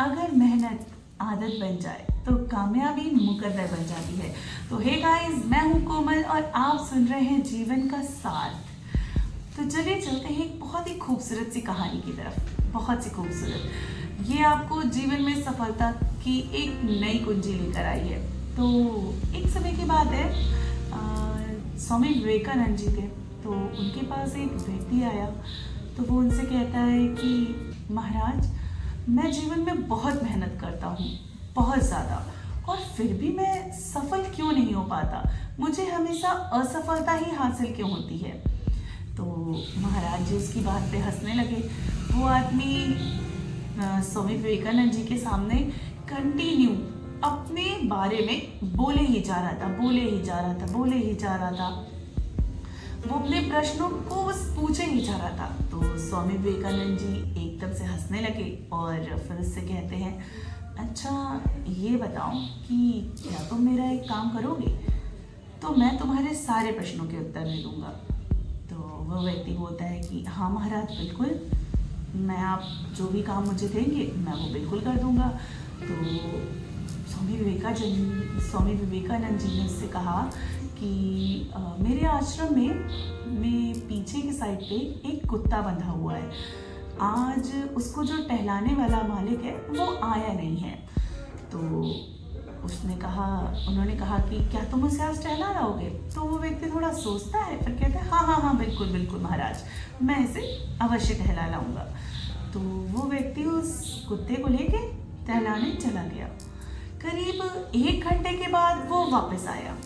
अगर मेहनत आदत बन जाए तो कामयाबी मुकद्दर बन जाती है। तो हे गाइस, मैं हूं कोमल और आप सुन रहे हैं जीवन का सार। तो चलिए चलते हैं एक बहुत ही खूबसूरत सी कहानी की तरफ। बहुत सी खूबसूरत, ये आपको जीवन में सफलता की एक नई कुंजी लेकर आई है। तो एक समय की बात है, स्वामी विवेकानंद जी थे। तो उनके पास एक व्यक्ति आया। तो वो उनसे कहता है कि महाराज, मैं जीवन में बहुत मेहनत करता हूँ, बहुत ज़्यादा, और फिर भी मैं सफल क्यों नहीं हो पाता। मुझे हमेशा असफलता ही हासिल क्यों होती है। तो महाराज जी उसकी बात पे हंसने लगे। वो आदमी स्वामी विवेकानंद जी के सामने कंटिन्यू अपने बारे में बोले ही जा रहा था, बोले ही जा रहा था, बोले ही जा रहा था। वो अपने प्रश्नों को बस पूछे ही जा रहा था। तो स्वामी विवेकानंद जी एकदम से हंसने लगे और फिर उससे कहते हैं, अच्छा ये बताओ कि क्या तुम मेरा एक काम करोगे, तो मैं तुम्हारे सारे प्रश्नों के उत्तर दे दूंगा। तो वो व्यक्ति बोलता है कि हाँ महाराज, बिल्कुल, मैं आप जो भी काम मुझे देंगे मैं वो बिल्कुल कर दूंगा। तो स्वामी विवेकानंद जी ने उससे कहा कि मेरे आश्रम में पीछे की साइड पे एक कुत्ता बंधा हुआ है। आज उसको जो टहलाने वाला मालिक है वो आया नहीं है। तो उन्होंने कहा कि क्या तुम उसे आज टहला लाओगे। तो वो व्यक्ति थोड़ा सोचता है, फिर कहता है हाँ हाँ हाँ, बिल्कुल बिल्कुल महाराज, मैं इसे अवश्य टहला लाऊंगा। तो वो व्यक्ति उस कुत्ते को लेके टहलाने चला गया। करीब 1 घंटे के बाद वो वापस आया।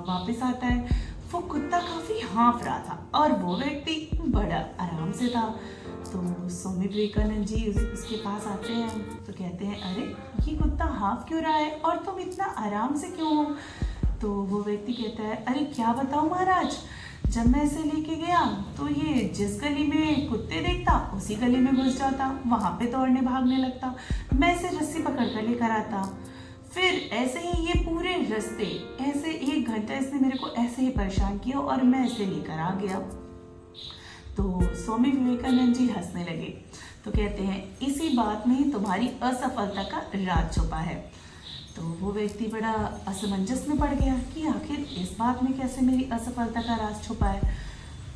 वापस आता है, वो कुत्ता काफी हाँफ रहा था और वो व्यक्ति बड़ा आराम से था। तो स्वामी विवेकानंद जी उसके पास आते हैं तो कहते हैं, अरे ये कुत्ता हाँफ क्यों रहा है और तुम इतना आराम से क्यों हो। तो वो व्यक्ति कहता है, अरे क्या बताऊं महाराज, जब मैं इसे लेके गया तो ये जिस गली में कुत्ते देखता उसी गली में घुस जाता, वहां पे दौड़ने भागने लगता। मैं इसे रस्सी पकड़ कर लेकर आता, फिर ऐसे ही ये पूरे रास्ते ऐसे 1 घंटा इसने मेरे को ऐसे ही परेशान किया और मैं इसे लेकर आ गया। तो स्वामी विवेकानंद जी हंसने लगे। तो कहते हैं, इसी बात में ही तुम्हारी असफलता का राज छुपा है। तो वो व्यक्ति बड़ा असमंजस में पड़ गया कि आखिर इस बात में कैसे मेरी असफलता का राज छुपा है।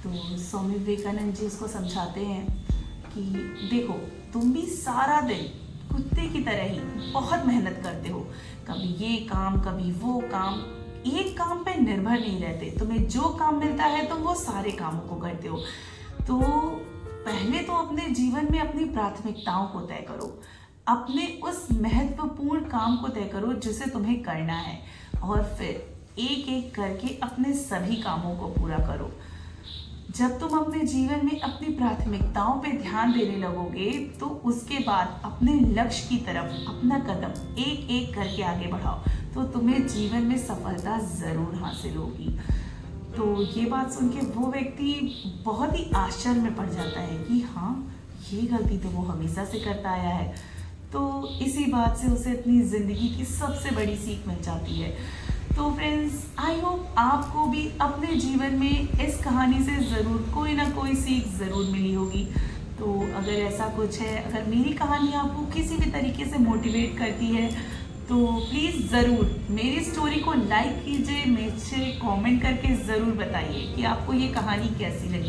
तो स्वामी विवेकानंद जी उसको समझाते हैं कि देखो, तुम भी सारा दिन कुत्ते की तरह ही बहुत मेहनत करते हो, कभी ये काम कभी वो काम, एक काम पे निर्भर नहीं रहते। तुम्हें जो काम मिलता है तुम वो सारे कामों को करते हो। तो पहले तो अपने जीवन में अपनी प्राथमिकताओं को तय करो, अपने उस महत्वपूर्ण काम को तय करो जिसे तुम्हें करना है, और फिर एक एक करके अपने सभी कामों को पूरा करो। जब तुम अपने जीवन में अपनी प्राथमिकताओं पे ध्यान देने लगोगे तो उसके बाद अपने लक्ष्य की तरफ अपना कदम एक एक करके आगे बढ़ाओ, तो तुम्हें जीवन में सफलता जरूर हासिल होगी। तो ये बात सुन के वो व्यक्ति बहुत ही आश्चर्य में पड़ जाता है कि हाँ, ये गलती तो वो हमेशा से करता आया है। तो इसी बात से उसे अपनी जिंदगी की सबसे बड़ी सीख मिल जाती है। तो फ्रेंड्स, आई होप आपको भी अपने जीवन में इस कहानी से ज़रूर कोई ना कोई सीख ज़रूर मिली होगी। तो अगर ऐसा कुछ है, अगर मेरी कहानी आपको किसी भी तरीके से मोटिवेट करती है तो प्लीज़ ज़रूर मेरी स्टोरी को लाइक कीजिए, मुझे कमेंट करके ज़रूर बताइए कि आपको ये कहानी कैसी लगी।